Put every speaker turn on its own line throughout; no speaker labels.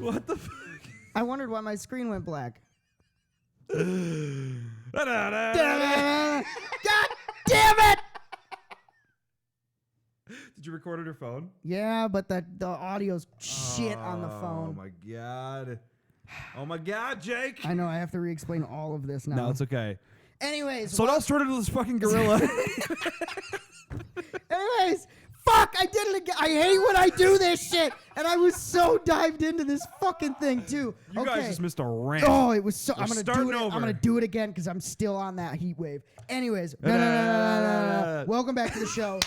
What the fuck?
I wondered why my screen went black.
God
God damn it!
Did you record on your phone?
Yeah, but the audio's shit on the phone.
Oh my god. Oh my god, Jake.
I know, I have to re-explain all of this now.
No, it's okay.
Anyways.
So it all started with this fucking gorilla.
Anyways, fuck, I did it again. I hate when I do this shit. And I was so dived into this fucking thing, too.
You guys just missed a rant.
Oh, it was so.
We're
I'm gonna
starting
do it.
over.
I'm gonna do it again because I'm still on that heat wave. Anyways, no. Welcome back to the show.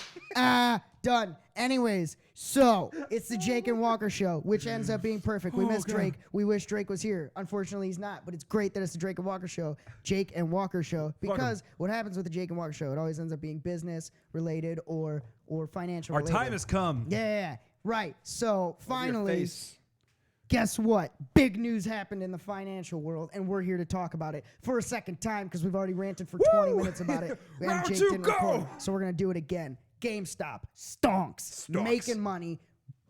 Done. Anyways, so it's the Jake and Walker show, which ends up being perfect. We miss Drake. We wish Drake was here. Unfortunately, he's not. But it's great that it's the Drake and Walker show, Jake and Walker show, because what happens with the Jake and Walker show, it always ends up being business related or financial.
Our
related.
time has come.
Yeah. Right. So finally. Guess what? Big news happened in the financial world, and we're here to talk about it for a second time because we've already ranted for 20 minutes about it.
Round
Jake
two,
didn't
go!
record, so we're going to do it again. GameStop, stonks, making money,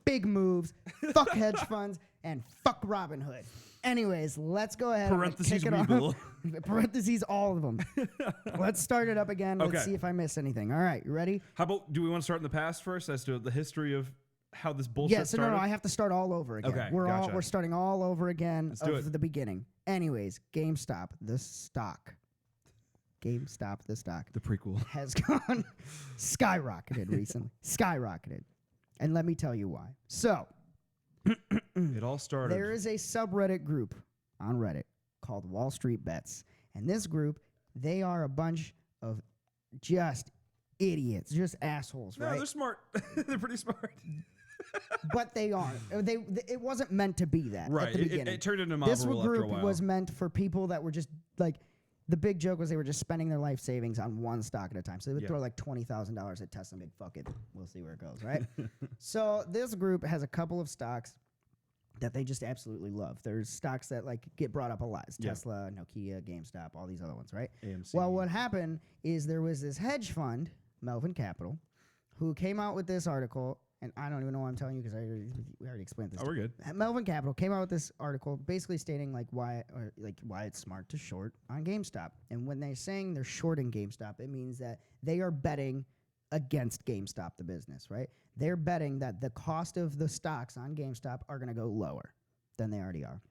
big moves, fuck hedge funds, and fuck Robinhood. Anyways, let's go ahead and kick it off. Parentheses, all of them. Let's start it up again. Let's see if I miss anything. All right, you ready?
How about, do we want to start in the past first as to the history of how this bullshit started?
No, I have to start all over again.
Okay,
we're starting all over again
of
the beginning. Anyways, GameStop, the stock. GameStop, the stock.
The prequel.
Has gone skyrocketed recently. Skyrocketed. And let me tell you why. So,
it all started.
There is a subreddit group on Reddit called Wall Street Bets. And this group, they are a bunch of just idiots, just assholes, right?
No, they're smart. They're pretty smart.
But they aren't. It wasn't meant to be that
Right.
at the beginning.
It turned into mob
This
rule after a
group
while.
was meant for people that were just like, the big joke was they were just spending their life savings on one stock at a time. So they would throw like $20,000 at Tesla and be like, fuck it, we'll see where it goes, right? So this group has a couple of stocks that they just absolutely love. There's stocks that like get brought up a lot. It's Tesla, Nokia, GameStop, all these other ones, right?
AMC.
Well, what happened is there was this hedge fund, Melvin Capital, who came out with this article, and I don't even know why I'm telling you because we already explained this.
Oh, we're good.
Melvin Capital came out with this article basically stating why it's smart to short on GameStop. And when they're saying they're shorting GameStop, it means that they are betting against GameStop, the business, right? They're betting that the cost of the stocks on GameStop are going to go lower than they already are.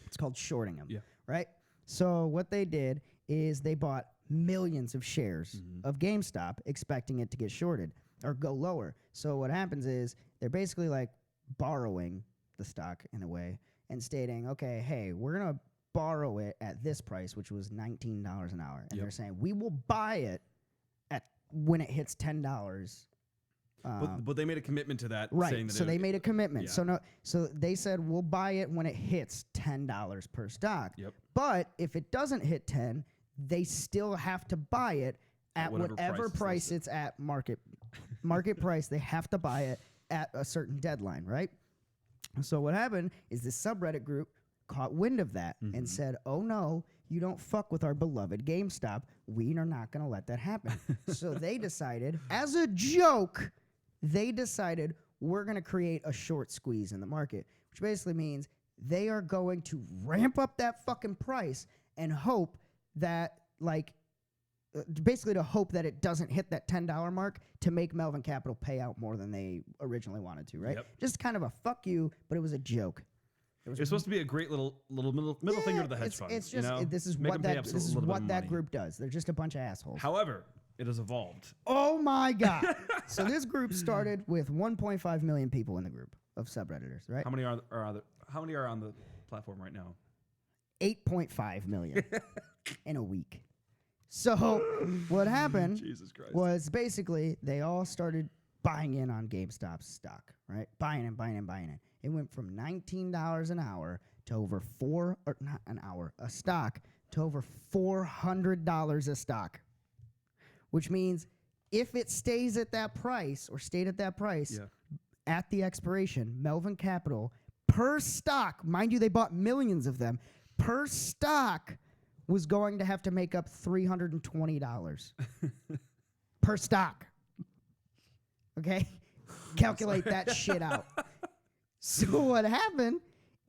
It's called shorting them, right? So what they did is they bought millions of shares of GameStop expecting it to get shorted or go lower. So what happens is they're basically like borrowing the stock in a way and stating, okay, hey, we're going to borrow it at this price, which was $19 an hour. And they're saying, we will buy it at when it hits $10.
But they made a commitment to that.
Right.
Saying that
So they made a commitment.
Yeah.
So they said, we'll buy it when it hits $10 per stock.
Yep.
But if it doesn't hit 10, they still have to buy it at whatever price it's at market price. They have to buy it at a certain deadline, right? So what happened is this subreddit group caught wind of that and said, oh no, you don't fuck with our beloved GameStop. We are not going to let that happen. So they decided, as a joke, we're going to create a short squeeze in the market, which basically means they are going to ramp up that fucking price and hope that, basically to hope that it doesn't hit that $10 mark to make Melvin Capital pay out more than they originally wanted to, right?
Yep.
Just kind of a fuck you, but it was a joke.
It's supposed to be a great little middle finger to the hedge fund.
It's just, this is
Make
what
them pay
this is
a little bit
what
of
that
money.
group does. They're just a bunch of assholes.
However, it has evolved.
Oh my God. So this group started with 1.5 million people in the group of subredditors, right?
How many are on the platform right now?
8.5 million in a week. So what happened was basically they all started buying in on GameStop's stock, right? Buying in. It went from $19 an hour to over a stock to over $400 a stock, which means if it stays at that price or stayed at that price at the expiration, Melvin Capital per stock, mind you, they bought millions of them, per stock was going to have to make up $320 per stock. Okay? Calculate that shit out. So what happened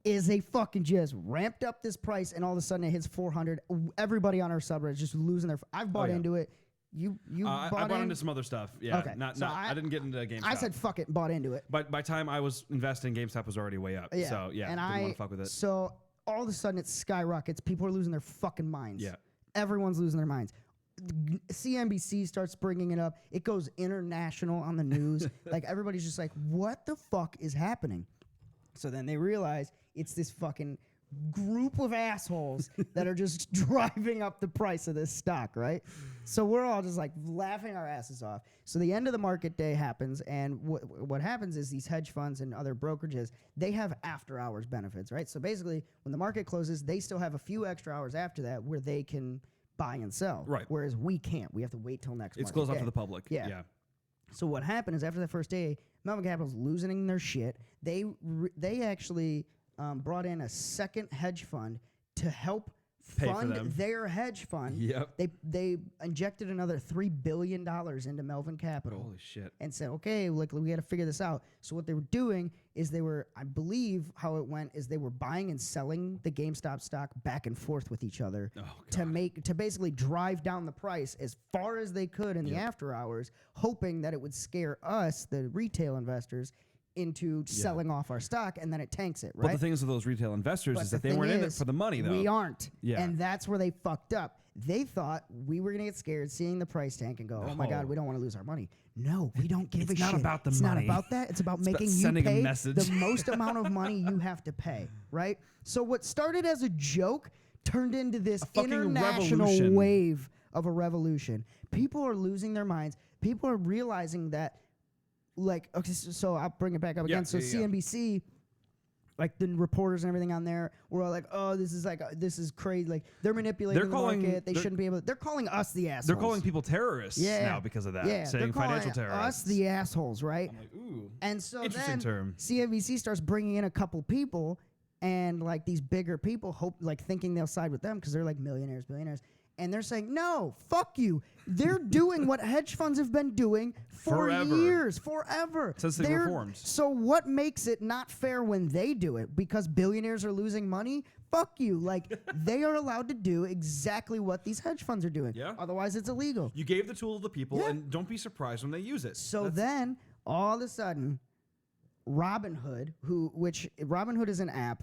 is they fucking just ramped up this price, and all of a sudden it hits 400. Everybody on our subreddit is just losing their. I've bought into it. You
I bought into some other stuff. Yeah.
Okay.
I didn't get into GameStop.
I said fuck it, bought into it.
But by time I was investing, GameStop was already way up.
Yeah.
So yeah,
and
didn't want to fuck with it.
So all of a sudden it skyrockets. People are losing their fucking minds.
Yeah.
Everyone's losing their minds. CNBC starts bringing it up. It goes international on the news. Like everybody's just like, what the fuck is happening? So then they realize it's this fucking group of assholes that are just driving up the price of this stock, right? So we're all just like laughing our asses off. So the end of the market day happens, and what happens is these hedge funds and other brokerages, they have after hours benefits, right? So basically, when the market closes, they still have a few extra hours after that where they can buy and sell.
Right.
Whereas we can't. We have to wait till next
It's
market
closed off
day.
to the public. Yeah.
So what happened is after the first day, Melvin Capital's losing their shit. They actually brought in a second hedge fund to help fund their hedge fund.
Yep.
They injected another $3 billion into Melvin Capital.
Holy shit.
And said, okay, look, we got to figure this out. So what they were doing is they were, I believe how it went is they were buying and selling the GameStop stock back and forth with each other to basically drive down the price as far as they could in the after hours, hoping that it would scare us, the retail investors, into selling off our stock, and then it tanks it, right?
But the thing is with those retail investors is that they weren't in it for the money, though.
We aren't.
Yeah.
And that's where they fucked up. They thought we were going to get scared seeing the price tank and go, oh my God, we don't want to lose our money. No, we don't give a shit.
It's not about the money.
It's not about that. It's about making you pay the most amount of money you have to pay, right? So what started as a joke turned into this international wave of a revolution. People are losing their minds. People are realizing that, like, okay, so I'll bring it back up again. So CNBC, like the reporters and everything on there, were all like, "Oh, this is crazy. Like they're manipulating the market. They shouldn't be able." They're calling us the assholes.
They're calling people terrorists now because of that.
Yeah,
saying financial terrorists.
Us the assholes, right?
I'm like, ooh.
And so
interesting
then
term.
CNBC starts bringing in a couple people, and like these bigger people thinking they'll side with them because they're like millionaires, billionaires. And they're saying, no, fuck you. They're doing what hedge funds have been doing for years, forever.
Since they were formed.
So what makes it not fair when they do it? Because billionaires are losing money? Fuck you. Like, they are allowed to do exactly what these hedge funds are doing.
Yeah.
Otherwise, it's illegal.
You gave the tool to the people, and don't be surprised when they use it.
So then, all of a sudden, Robinhood, Robinhood is an app.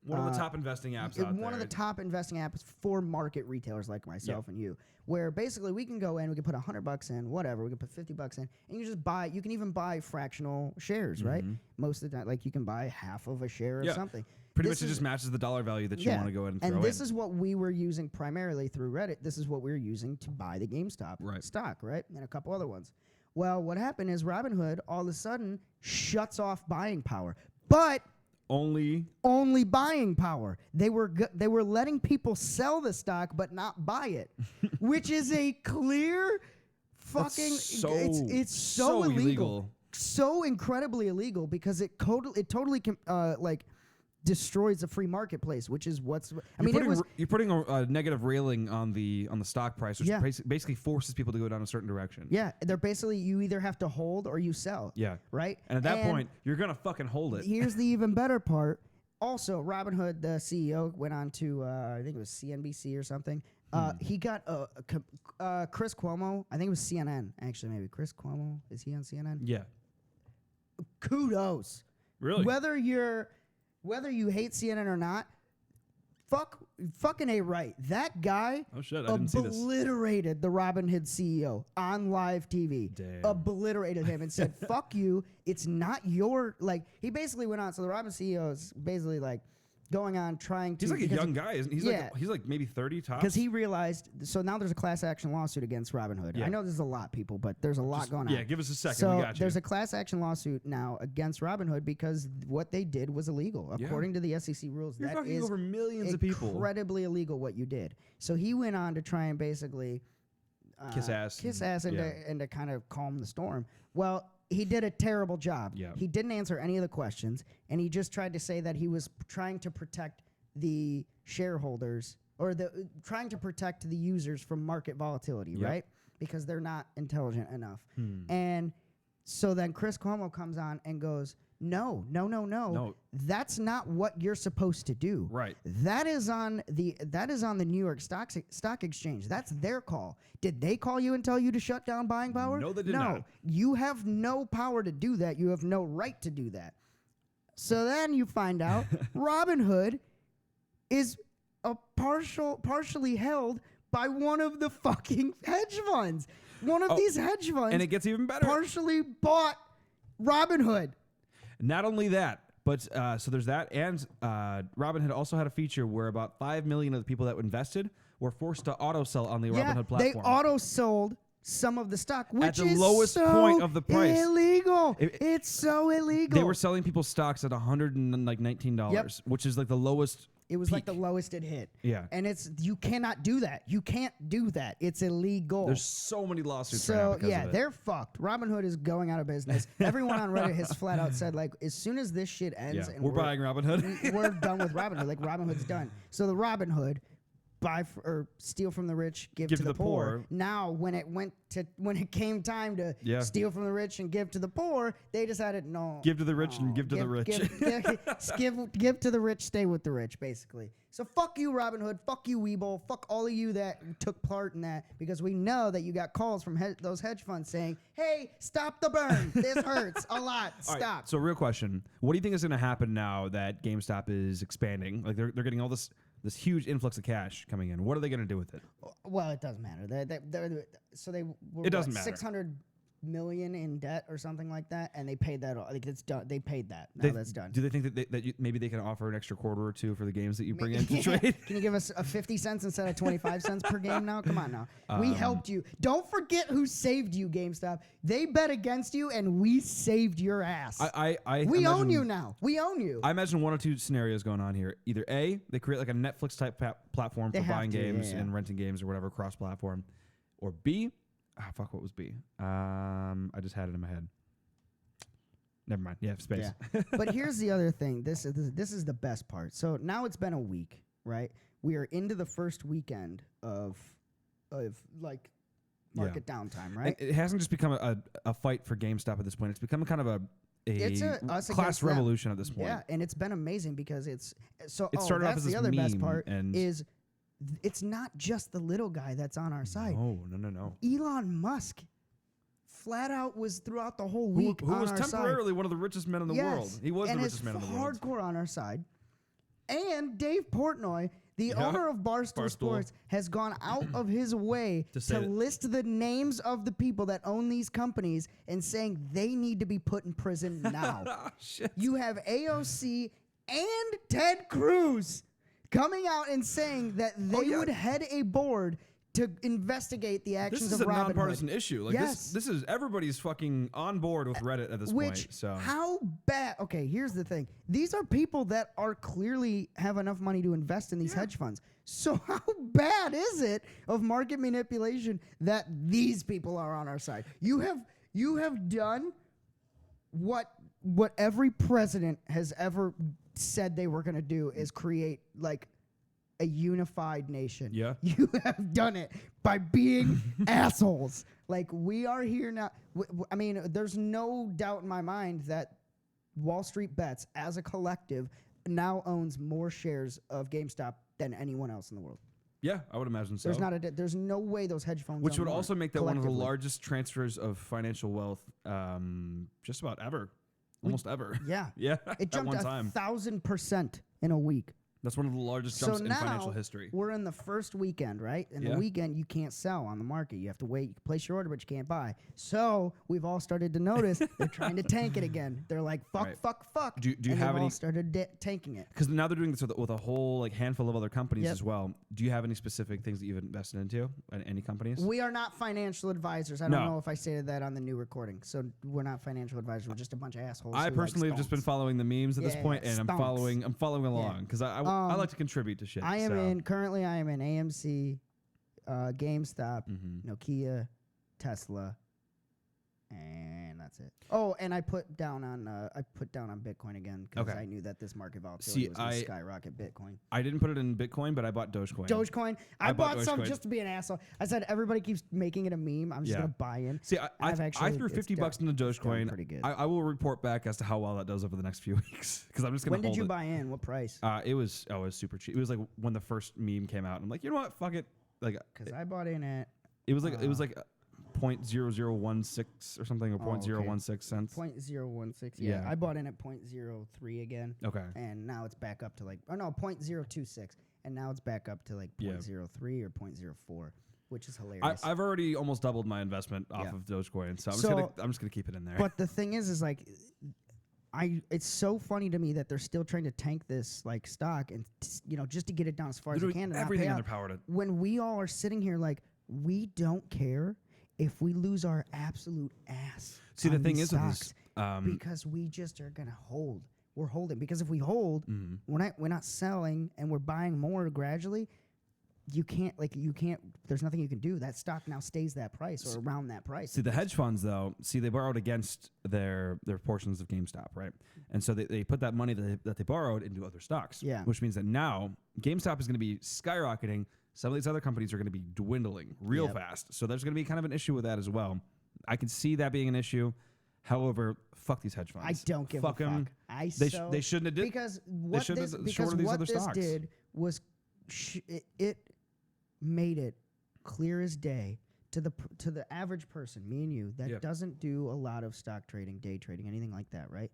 One of the top investing apps out there.
One of the top investing apps for market retailers like myself and you, where basically we can go in, we can put $100 in, whatever, we can put $50 in, and you just buy. You can even buy fractional shares, right? Most of the time, like you can buy half of a share of something.
Pretty much, it just matches the dollar value that you want to go ahead and throw in.
And this is what we were using primarily through Reddit. This is what we were using to buy the GameStop stock, right, and a couple other ones. Well, what happened is Robinhood all of a sudden shuts off buying power, but only buying power. They were letting people sell the stock but not buy it, which is a clear fucking. It's so illegal, so incredibly illegal because it totally destroys the free marketplace, which is what's.
You're putting a negative railing on the stock price, which basically forces people to go down a certain direction.
Yeah, they're basically you either have to hold or you sell. Yeah, right.
And at that point, you're gonna fucking hold it.
Here's the even better part. Also, Robinhood, the CEO, went on to I think it was CNBC or something. He got Chris Cuomo. I think it was CNN. Actually, maybe Chris Cuomo. Is he on CNN?
Yeah.
Kudos.
Really?
Whether you hate CNN or not, fucking A right. That guy obliterated the Robinhood CEO on live TV.
Damn.
Obliterated him and said, fuck you. It's not your, he basically went on. So the Robinhood CEO is basically going on trying to.
He's like a young guy, isn't he? He's like maybe 30 tops.
Because he realized, so now there's a class action lawsuit against Robinhood. I know there's a lot, people, but there's a lot going on.
Yeah, give us a second.
So
we got you.
There's a class action lawsuit now against Robinhood because what they did was illegal. According to the SEC rules,
You're
that
fucking
is
over millions of people.
Incredibly illegal what you did. So he went on to try and basically
kiss ass
and to kind of calm the storm. Well, he did a terrible job.
Yeah.
He didn't answer any of the questions, and he just tried to say that he was trying to protect the shareholders or trying to protect the users from market volatility, right? Because they're not intelligent enough. And so then Chris Cuomo comes on and goes, No. That's not what you're supposed to do.
Right.
That is on the New York Stock Exchange. That's their call. Did they call you and tell you to shut down buying power?
No, they did not.
You have no power to do that. You have no right to do that. So then you find out Robinhood is partially held by one of the fucking hedge funds. One of these hedge funds,
and it gets even better,
partially bought Robinhood.
Not only that, but so there's that, and Robinhood also had a feature where about 5 million of the people that invested were forced to auto sell on the Robinhood platform.
They auto sold some of the stock, which
at the
is
lowest
so
point of the price.
Illegal. It's so illegal.
They were selling people's stocks at $119, which is like the lowest.
It was
peak.
like the lowest it hit.
Yeah.
And you cannot do that. You can't do that. It's illegal.
There's so many lawsuits right now because of it.
They're fucked. Robinhood is going out of business. Everyone on Reddit has flat out said, like, as soon as this shit ends, and
we're buying Robinhood.
we're done with Robinhood. Like, Robinhood's done. So the Robinhood, or steal from the rich, give to the poor. Now, when it came time to steal from the rich and give to the poor, they decided no.
Give to the rich and give to the rich.
Give to the rich, stay with the rich, basically. So fuck you, Robinhood. Fuck you, Webull. Fuck all of you that took part in that, because we know that you got calls from those hedge funds saying, "Hey, stop the burn. This hurts a lot. Stop."
Right, so real question: what do you think is going to happen now that GameStop is expanding? Like they're getting all this huge influx of cash coming in. What are they going to do with it?
Well, it doesn't matter. They were
it doesn't matter.
600 million in debt or something like that, and they paid that. Like, it's done. They paid that. Now that's done.
Do they think that maybe they can offer an extra quarter or two for the games that you bring in to trade?
Can you give us a 50 cents instead of 25 cents per game now? Come on now. We helped you. Don't forget who saved you, GameStop. They bet against you, and we saved your ass. We own you now. We own you.
I imagine one or two scenarios going on here. Either A, they create like a Netflix type platform for buying games and renting games or whatever, cross-platform. Or B, fuck, what was B? I just had it in my head. Never mind. Yeah, space.
Yeah. But here's the other thing. This is the best part. So now it's been a week, right? We are into the first weekend of like market downtime, right?
It hasn't just become a fight for GameStop at this point. It's become kind of a class revolution at this point.
Yeah, and it's been amazing because it
started off as
the other
meme
best part is it's not just the little guy that's on our side.
No.
Elon Musk flat out was throughout the whole week
who
on
was
our
temporarily
side.
one of the richest men in the world. He was the richest man in the world.
Hardcore on our side. And Dave Portnoy, the owner of Barstool Sports, has gone out of his way to list the names of the people that own these companies and saying they need to be put in prison now.
Shit.
You have AOC and Ted Cruz coming out and saying that they would head a board to investigate the actions of Robinhood.
This is a nonpartisan issue. Like
yes.
this is everybody's fucking on board with Reddit at this point. So
how bad? Okay, here's the thing. These are people that are clearly have enough money to invest in these hedge funds. So how bad is it of market manipulation that these people are on our side? You have done what every president has ever said they were going to do is create like a unified nation.
Yeah.
You have done it by being assholes. Like, we are here now. I mean, there's no doubt in my mind that Wall Street Bets as a collective now owns more shares of GameStop than anyone else in the world.
Yeah, I would imagine so.
There's no way those hedge funds.
Which would also make that one of the largest transfers of financial wealth, just about ever, almost ever.
Yeah,
yeah.
It jumped
1,000%
in a week.
That's one of the largest jumps in financial history.
We're in the first weekend, right? In the weekend, you can't sell on the market. You have to wait. You can place your order, but you can't buy. So we've all started to notice they're trying to tank it again. They're like, fuck.
Do you have any?
Started tanking it
because now they're doing this with a whole like handful of other companies as well. Do you have any specific things that you've invested into? Any companies?
We are not financial advisors. I don't know if I stated that on the new recording. So we're not financial advisors. We're just a bunch of assholes.
I personally have just been following the memes at this point, and I'm following along because I like to contribute to shit.
I am in AMC, GameStop, Nokia, Tesla, and that's that's it. Oh, and I put down on Bitcoin again because I knew that this market volatility was going to skyrocket Bitcoin.
I didn't put it in Bitcoin, but I bought Dogecoin.
Dogecoin. I bought some just to be an asshole. I said everybody keeps making it a meme. I'm just going to buy in.
See, I threw $50 into Dogecoin.
Pretty good.
I will report back as to how well that does over the next few weeks because I'm just going to.
When did you buy in? What price?
It was super cheap. It was like when the first meme came out. I'm like, you know what? Fuck it. Like,
because I bought in at.
It was like 0.0016 or something, or 0.016 cents.
0.016. Yeah, I bought in at 0.03 again.
Okay.
And now it's back up to like, 0.026, and now it's back up to like 0.03 or 0.04, which is hilarious.
I've already almost doubled my investment off of Dogecoin, so I'm just gonna keep it in there.
But the thing is like, it's so funny to me that they're still trying to tank this like stock and just to get it down as far as they can.
Everything in their power to.
When we all are sitting here like, we don't care if we lose our absolute ass.
See, the thing is with
this, because we just are gonna hold. We're holding because if we hold, we're not selling and we're buying more gradually. You can't. There's nothing you can do. That stock now stays that price or around that price.
See, the hedge funds though. See, they borrowed against their portions of GameStop, right? And so they put that money that they borrowed into other stocks.
Yeah.
Which means that now GameStop is going to be skyrocketing. Some of these other companies are going to be dwindling real fast. So there's going to be kind of an issue with that as well. I can see that being an issue. However, fuck these hedge funds.
I don't give a fuck.
They shouldn't have did
because what this did was it made it clear as day to the average person, me and you, that doesn't do a lot of stock trading, day trading, anything like that, right?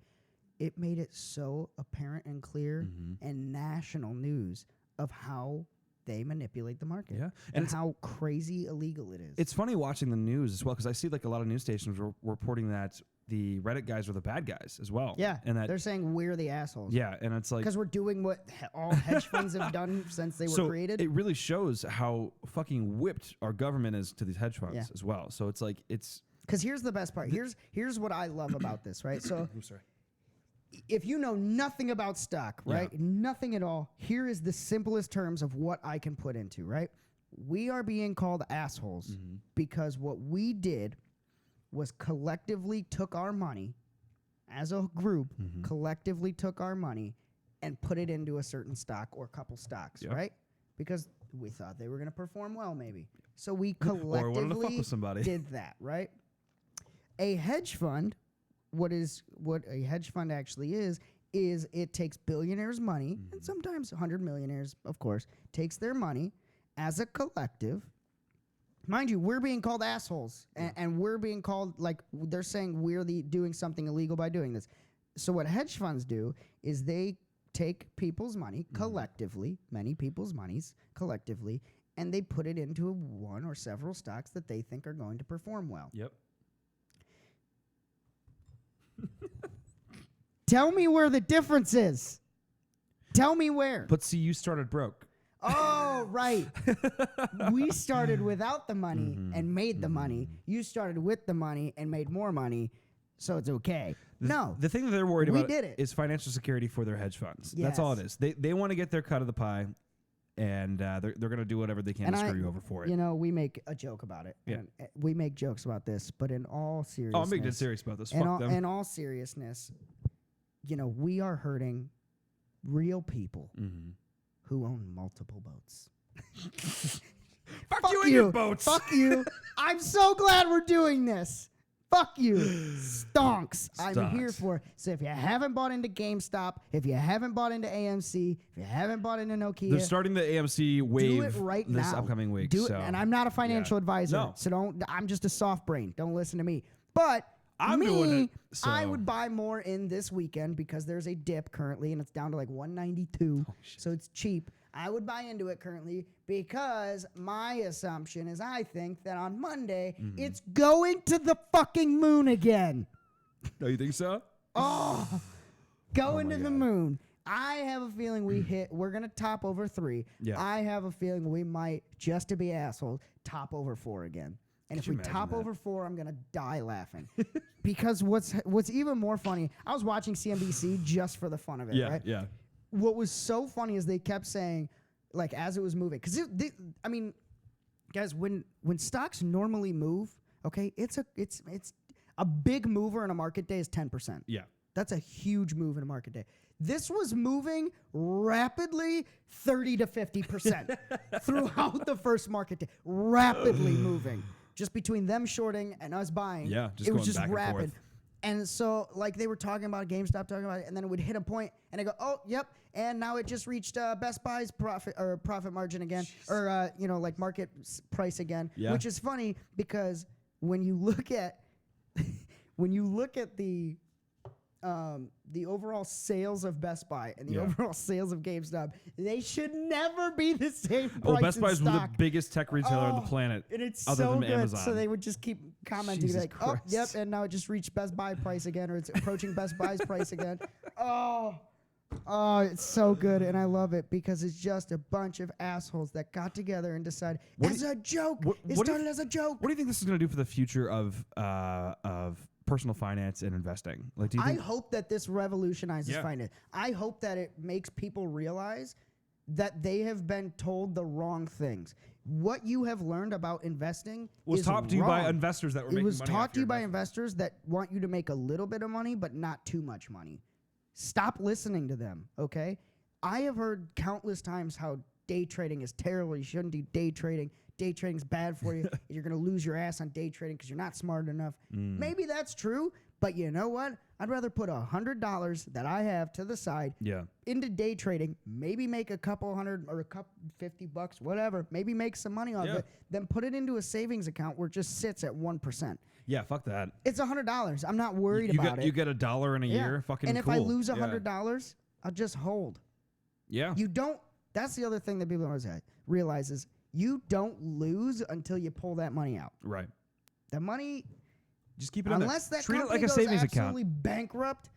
It made it so apparent and clear and national news of how they manipulate the market.
Yeah.
And how crazy illegal it is.
It's funny watching the news as well, because I see like a lot of news stations reporting that the Reddit guys are the bad guys as well.
Yeah.
And that
they're saying we're the assholes.
Yeah. And it's like,
because we're doing what all hedge funds have done since they were created.
It really shows how fucking whipped our government is to these hedge funds as well. So it's like,
because here's the best part. Here's what I love about this, right? So
I'm sorry.
If you know nothing about stock, right? Nothing at all, here is the simplest terms of what I can put into, right? We are being called assholes because what we did was collectively took our money as a group, collectively took our money and put it into a certain stock or couple stocks, right? Because we thought they were going to perform well, maybe. So we collectively did that, right? A hedge fund, what a hedge fund actually is it takes billionaires' money, and sometimes 100 millionaires, of course, takes their money as a collective. Mind you, we're being called assholes, and we're being called, like, they're saying we're doing something illegal by doing this. So what hedge funds do is they take people's money collectively, many people's monies collectively, and they put it into one or several stocks that they think are going to perform well.
Yep.
Tell me where the difference is. Tell me where.
But see, you started broke.
Oh, right. We started without the money and made the money. You started with the money and made more money, so it's okay.
The thing that they're worried about
did it.
is financial security for their hedge funds.
Yes.
That's all it is. They want to get their cut of the pie, and they're going to do whatever they can to screw you over for it.
You know, we make a joke about it.
Yeah.
And we make jokes about this, but in all seriousness...
Oh, I'm being dead serious about this. Fuck them.
In all seriousness, you know, we are hurting real people who own multiple boats.
Fuck you and your boats.
Fuck you. I'm so glad we're doing this. Fuck you. Stonks. I'm here for it. So if you haven't bought into GameStop, if you haven't bought into AMC, if you haven't bought into Nokia,
they're starting the AMC wave
do it right
this
now.
Upcoming week.
Do it. And I'm not a financial advisor, so I'm just a soft brain. Don't listen to me. But doing it, so. I would buy more in this weekend because there's a dip currently, and it's down to like 192, so it's cheap. I would buy into it currently because my assumption is I think that on Monday it's going to the fucking moon again.
Oh, you think so?
Oh, going to the moon. I have a feeling we're going to top over 3.
Yeah.
I have a feeling we might, just to be assholes, top over 4 again. And if we top over 4, I'm going to die laughing. Because what's even more funny, I was watching CNBC just for the fun of it, right?
Yeah.
What was so funny is they kept saying, like, as it was moving, because I mean, guys, when stocks normally move, okay, it's A big mover in a market day is 10%.
Yeah.
That's a huge move in a market day. This was moving rapidly 30 to 50% throughout the first market day. Rapidly moving. Just between them shorting and us buying.
Yeah, just
it was
going
just
back and
rapid.
forth.
And so, like, they were talking about GameStop, talking about it, and then it would hit a point, and I go, oh, yep, and now it just reached Best Buy's profit margin again, or like market price again, which is funny because when you look at the overall sales of Best Buy and the overall sales of GameStop, they should never be the same price.
Oh, Best
in
Buy is the
stock.
biggest tech retailer on the planet.
And it's
other
so
than
good.
Amazon.
So they would just keep commenting
Jesus
like, oh,
Christ.
yep, and now it just reached Best Buy price again, or it's approaching Best Buy's price again. Oh, it's so good, and I love it because it's just a bunch of assholes that got together and decided as a joke. It started as a joke.
What do you think this is going to do for the future of personal finance and investing? Like, do you think
I hope that this revolutionizes finance. I hope that it makes people realize that they have been told the wrong things. What you have learned about investing
was
is
taught to you
wrong.
by investors that were making money.
It was taught to you by investors that want you to make a little bit of money, but not too much money. Stop listening to them, okay? I have heard countless times how day trading is terrible. You shouldn't do day trading. Day trading's bad for you. You're going to lose your ass on day trading because you're not smart enough. Maybe that's true, but you know what? I'd rather put $100 that I have to the side into day trading, maybe make a couple hundred or a couple $50, whatever, maybe make some money off it, than put it into a savings account where it just sits at 1%.
Yeah, fuck that.
It's $100. I'm not worried about it.
You get $1 in a year. Fucking
and if
cool.
I lose $100, I'll just hold.
Yeah.
You don't. That's the other thing that people always realize is you don't lose until you pull that money out.
Right.
The money,
just keep it in there.
Unless that
treat it
company
like a
goes
savings
absolutely
account.
bankrupt,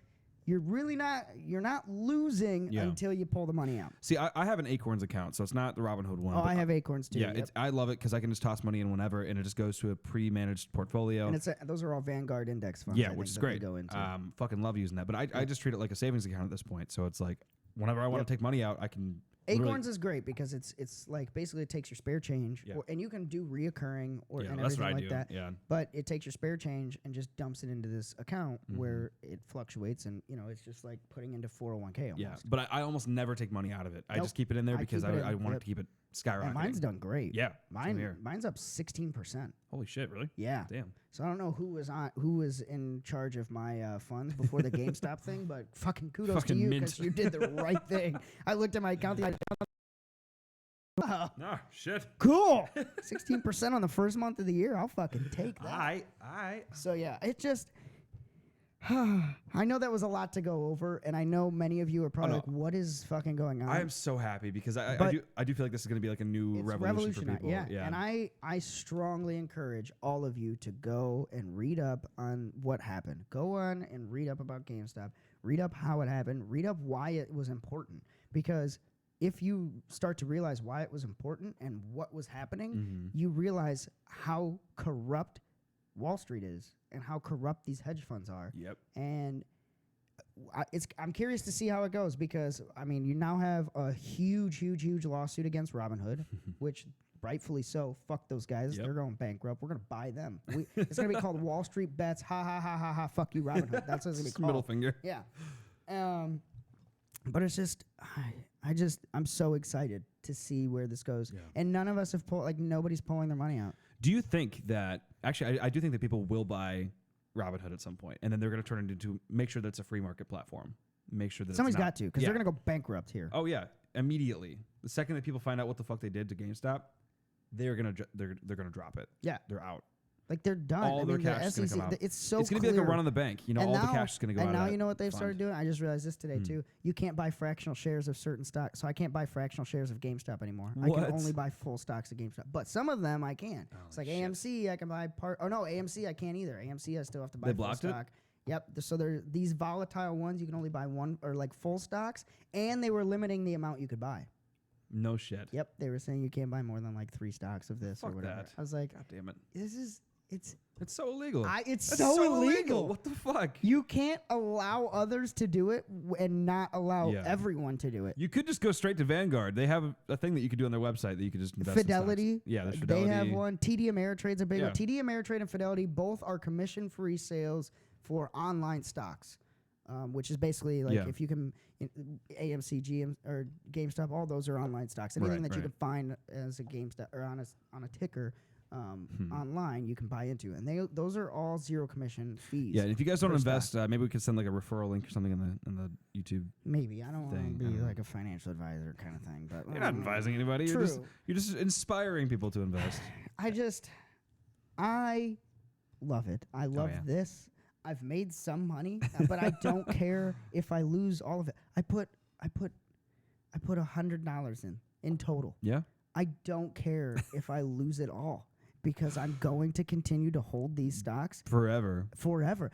you're really not. You're not losing until you pull the money out.
See, I have an Acorns account, so it's not the Robinhood one.
Oh, I have Acorns too.
Yeah, I love it because I can just toss money in whenever, and it just goes to a pre-managed portfolio.
And those are all Vanguard index funds.
Yeah, which is great.
Go into.
Fucking love using that, but I just treat it like a savings account at this point. So it's like whenever I want to take money out, I can.
Acorns is great because it's like basically it takes your spare change, and you can do reoccurring and everything like that.
Yeah.
But it takes your spare change and just dumps it into this account where it fluctuates, and it's just like putting into 401k almost.
Yeah, but I almost never take money out of it. I just keep it in there because I want to keep it skyrocketing.
And mine's done great.
Yeah,
mine's up 16%.
Holy shit, really?
Yeah.
Damn.
So I don't know who was in charge of my funds before the GameStop thing, but fucking kudos to you because you did the right thing. I looked at my account.
Oh, shit.
Cool. 16% on the first month of the year. I'll fucking take that.
I.
So yeah, it just. I know that was a lot to go over, and I know many of you are probably like, "What is fucking going on?"
I am so happy because I do feel like this is going to be like a new revolution for people.
Yeah, and I strongly encourage all of you to go and read up on what happened. Go on and read up about GameStop. Read up how it happened. Read up why it was important. Because if you start to realize why it was important and what was happening, you realize how corrupt Wall Street is and how corrupt these hedge funds are.
Yep.
And I'm curious to see how it goes because, I mean, you now have a huge lawsuit against Robinhood, which rightfully so. Fuck those guys. They're going bankrupt. We're going to buy them. It's going to be called Wall Street Bets. Ha, ha, ha, ha, ha. Fuck you, Robinhood. That's what it's going to be called.
Middle finger.
Yeah. But it's just, I'm so excited to see where this goes. Yeah. And none of us have nobody's pulling their money out.
Do you think that, actually, I do think that people will buy Robinhood at some point, and then they're going to turn it into, make sure that it's a free market platform. Make sure that
somebody's got to, because they're going to go bankrupt here.
Oh, yeah. Immediately. The second that people find out what the fuck they did to GameStop, they're going to drop it.
Yeah.
They're out.
Like they're done.
All their cash is going to come out.
It's so
It's going to be like a run on the bank. You know, all the cash is going to go out.
And now you know what they've started doing? I just realized this today, too. You can't buy fractional shares of certain stocks. So I can't buy fractional shares of GameStop anymore.
What?
I can only buy full stocks of GameStop. But some of them I can. It's like AMC, I can buy part. Oh, no, AMC I can't either. AMC I still have to buy full stock. Yep. So there, these volatile ones, you can only buy one or like full stocks. And they were limiting the amount you could buy.
No shit.
Yep. They were saying you can't buy more than like 3 stocks of this or whatever.
That.
I was like,
God damn it.
This is It's
so illegal.
It's
That's
so
illegal.
illegal.
What the fuck?
You can't allow others to do it and not allow everyone to do it.
You could just go straight to Vanguard. They have a thing that you could do on their website that you could just invest
Fidelity.
in stocks. Yeah, there's Fidelity.
They have one. TD Ameritrade's a big one. TD Ameritrade and Fidelity both are commission-free sales for online stocks, which is basically like if you can AMC, GM, or GameStop, all those are online stocks. Anything that you can find as a GameStop or on a ticker. Online you can buy into, and those are all zero commission fees.
Yeah, and if you guys don't invest, maybe we could send like a referral link or something in the YouTube.
Maybe I don't want to be like a financial advisor kind of thing, but
you're not advising anybody.
True.
You're just inspiring people to invest.
I love it. I love this. I've made some money, but I don't care if I lose all of it. I put $100 in total.
Yeah.
I don't care if I lose it all. Because I'm going to continue to hold these stocks
forever.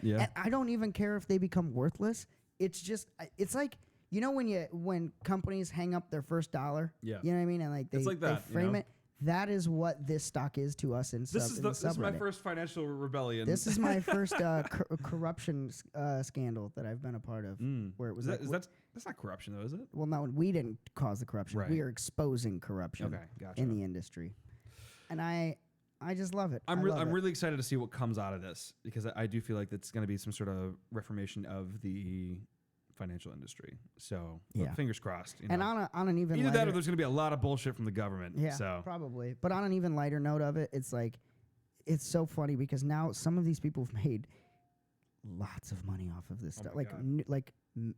Yeah. And I don't even care if they become worthless. It's just, it's like, you know, when companies hang up their first dollar. Yeah. You know what I mean? And like they frame it. That is what this stock is to us in
this is my first financial rebellion.
This is my first corruption scandal that I've been a part of. Where it was
that's not corruption though, is it?
Well, no, we didn't cause the corruption. Right. We are exposing corruption in the industry, and I just love it.
I'm really excited to see what comes out of this because I do feel like it's going to be some sort of reformation of the financial industry. So fingers crossed. You know.
And on an even
either
lighter,
that or there's going to be a lot of bullshit from the government.
Yeah,
so.
Probably. But on an even lighter note of it, it's like it's so funny because now some of these people have made lots of money off of this stuff.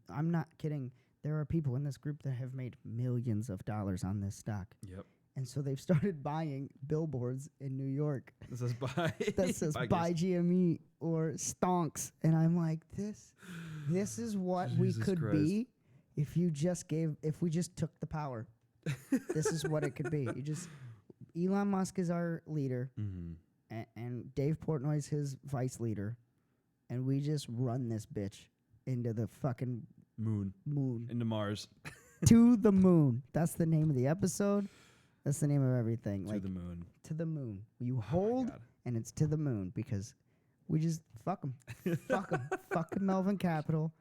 I'm not kidding. There are people in this group that have made millions of dollars on this stock. Yep. And so they've started buying billboards in New York. That says buy GME or stonks. And I'm like, this is what we could be if we just took the power. This is what it could be. Elon Musk is our leader, and Dave Portnoy's his vice leader, and we just run this bitch into the fucking moon.
Into Mars.
To the moon. That's the name of the episode. That's the name of everything.
To the moon.
To the moon. You hold, and it's to the moon because we just fuck them. Fuck them. Fuck Melvin Capital.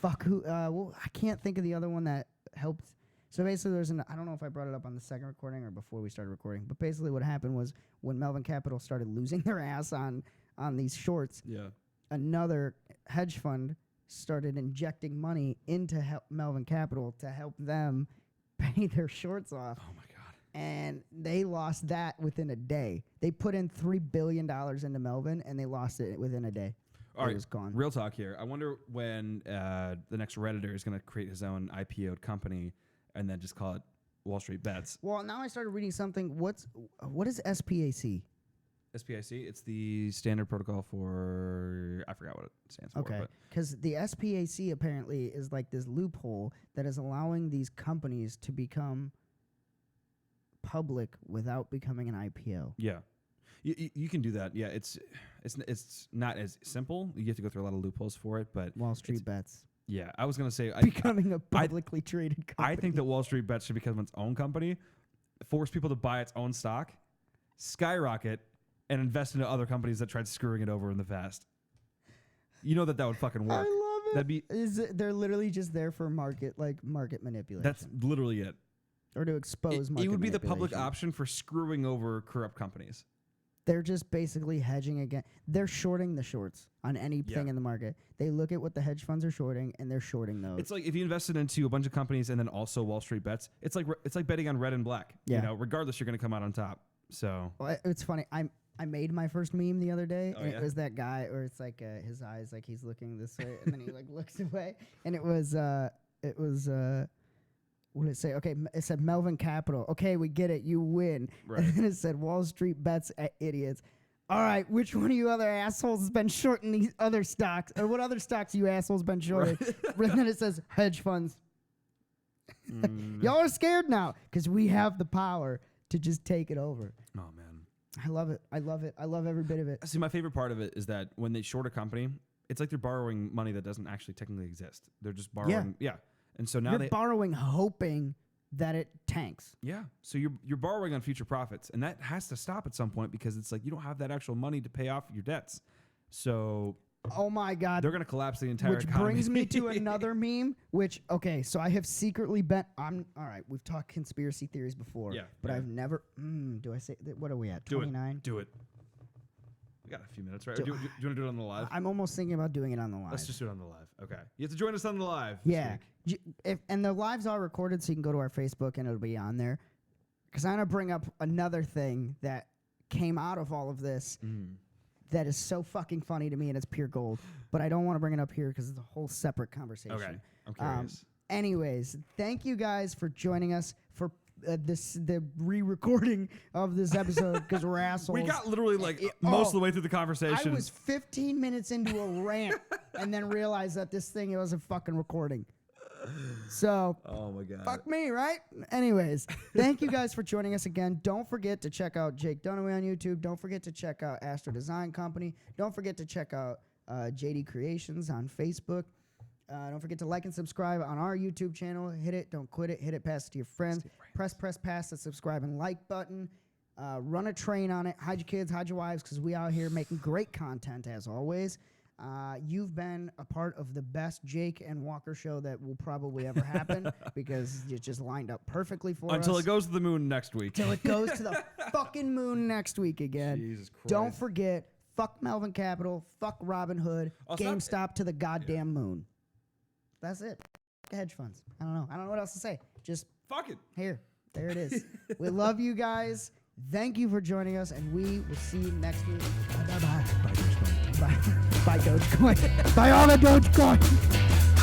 Fuck who? Well, I can't think of the other one that helped. So basically, I don't know if I brought it up on the second recording or before we started recording, but basically what happened was when Melvin Capital started losing their ass on these shorts, another hedge fund started injecting money into Melvin Capital to help them pay their shorts off. Oh my God. And they lost that within a day. They put in $3 billion into Melvin, and they lost it within a day.
All right, it was gone. Real talk here. I wonder when the next Redditor is going to create his own IPO'd company and then just call it Wall Street Bets.
Well, now I started reading something. What is SPAC?
SPIC, it's the standard protocol for, I forgot what it stands for.
Okay, because the SPAC apparently is like this loophole that is allowing these companies to become public without becoming an IPO.
Yeah, you can do that. Yeah, it's not as simple. You have to go through a lot of loopholes for it, but
Wall Street Bets.
Yeah, I was going to say
becoming a publicly traded company.
I think that Wall Street Bets should become its own company, force people to buy its own stock, skyrocket, and invest into other companies that tried screwing it over in the past. You know that would fucking work.
I love it. They're literally just there for market manipulation.
That's literally it.
Or to expose market
It would be the public option for screwing over corrupt companies.
They're just basically hedging again. They're shorting the shorts on anything in the market. They look at what the hedge funds are shorting, and they're shorting those.
It's like if you invested into a bunch of companies and then also Wall Street Bets. It's like betting on red and black. Yeah. You know, regardless, you're going to come out on top. So
it's funny. I made my first meme the other day, and it was that guy, or it's like his eyes, like he's looking this way, and then he like looks away, and it was what did it say? Okay, it said Melvin Capital. Okay, we get it. You win. Right. And then it said Wall Street Bets, idiots. All right, which one of you other assholes has been shorting these other stocks? Or what other stocks you assholes been shorting? Right. And then it says hedge funds. Y'all are scared now because we have the power to just take it over.
Oh, man.
I love it. I love it. I love every bit of it.
See, my favorite part of it is that when they short a company, it's like they're borrowing money that doesn't actually technically exist. They're just borrowing. Yeah. And so now
You're borrowing, hoping that it tanks.
Yeah. So you're borrowing on future profits, and that has to stop at some point because it's like you don't have that actual money to pay off your debts. So
oh my God,
they're going to collapse the entire economy.
Which brings me to another meme, which, okay, so I have secretly been, all right, we've talked conspiracy theories before, but I've never, do I say, what are we at, 29?
Do it. We got a few minutes, right? Do you want to do it on the live?
I'm almost thinking about doing it on the live.
Let's just do it on the live. Okay. You have to join us on the live.
Yeah. And the lives are recorded, so you can go to our Facebook and it'll be on there. Because I'm going to bring up another thing that came out of all of this that is so fucking funny to me, and it's pure gold. But I don't want to bring it up here because it's a whole separate conversation.
Okay. I'm curious.
Anyways, thank you guys for joining us for the re-recording of this episode because we're assholes.
We got literally most of the way through the conversation.
I was 15 minutes into a rant and then realized that this thing wasn't fucking recording. So,
oh my God.
Fuck me, right? Anyways, thank you guys for joining us again. Don't forget to check out Jake Dunaway on YouTube. Don't forget to check out Astro Design Company. Don't forget to check out JD Creations on Facebook. Don't forget to like and subscribe on our YouTube channel. Hit it, don't quit it. Hit it, pass it to your friends. Press pass the subscribe and like button. Run a train on it. Hide your kids, hide your wives, because we out here making great content as always. You've been a part of the best Jake and Walker show that will probably ever happen because it just lined up perfectly for us.
Until it goes to the moon next week.
Till it goes to the fucking moon next week again.
Jesus Christ.
Don't forget, fuck Melvin Capital, fuck Robin Hood, GameStop to the goddamn moon. That's it. Hedge funds. I don't know. I don't know what else to say. Just
fuck it.
Here. There it is. We love you guys. Thank you for joining us, and we will see you next week. Bye-bye. Bye, Dogecoin. Bye, Dogecoin. Bye, all the Dogecoin.